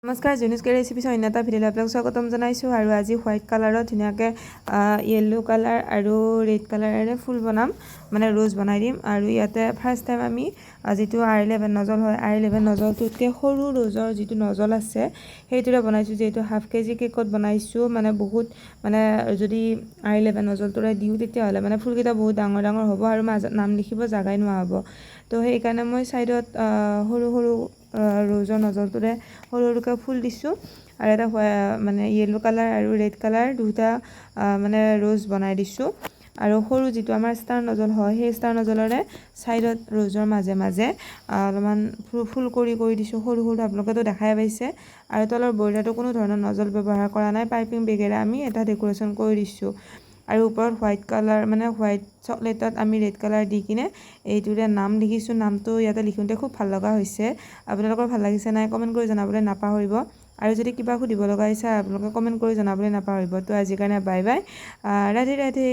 নমস্কাৰ জুনুস্কাৰ ৰেচিপি অন্য এটা ভিডিঅ'লৈ আপোনালোকক স্বাগতম জনাইছোঁ আৰু আজি হোৱাইট কালাৰত ধুনীয়াকৈ য়েল্লো কালাৰ আৰু ৰেড কালাৰেৰে ফুল বনাম মানে ৰ'জ বনাই দিম আৰু ইয়াতে ফাৰ্ষ্ট টাইম আমি যিটো R11 নজল হয় R11 নজলটোতকৈ সৰু ৰ'জৰ যিটো নজল আছে সেইটোৰে বনাইছোঁ যিহেতু হাফ কেজি কেকত বনাইছোঁ মানে বহুত মানে যদি R11 নজলটোৰে দিওঁ তেতিয়াহ'লে মানে ফুলকেইটা বহুত ডাঙৰ ডাঙৰ হ'ব আৰু মাজত নাম লিখিব জাগাই নোহোৱা হ'ব তো সেইকাৰণে মই ছাইডত সৰু সৰু ৰ'জৰ নজলটোৰে সৰু সৰুকৈ ফুল দিছোঁ আৰু এটা মানে য়েল্লো কালাৰ আৰু ৰেড কালাৰ দুটা মানে ৰ'জ বনাই দিছোঁ আৰু সৰু যিটো আমাৰ ষ্টাৰ নজল হয় সেই ষ্টাৰ নজলৰে ছাইডত ৰ'জৰ মাজে মাজে অলপমান ফুল কৰি দিছোঁ সৰু সৰু আপোনালোকেতো দেখাই পাইছে আৰু তলৰ বৰ্ডাৰটো কোনো ধৰণৰ নজল ব্যৱহাৰ কৰা নাই পাইপিং বেগেৰে আমি এটা ডেক'ৰেশ্যন কৰি দিছোঁ আৰু ওপৰত হোৱাইট কালাৰ মানে হোৱাইট চকলেটত আমি ৰেড কালাৰ দি কিনে এইটোৰে নাম লিখিছোঁ নামটো ইয়াতে লিখোঁতে খুব ভাল লগা হৈছে আপোনালোকৰ ভাল লাগিছে নাই কমেণ্ট কৰি জনাবলৈ নাপাহৰিব আৰু যদি কিবা সুধিব লগা ইচ্ছা আপোনালোকে কমেণ্ট কৰি জনাবলৈ নাপাহৰিব তো আজিৰ কাৰণে বাই বাই ৰাধে ৰাধে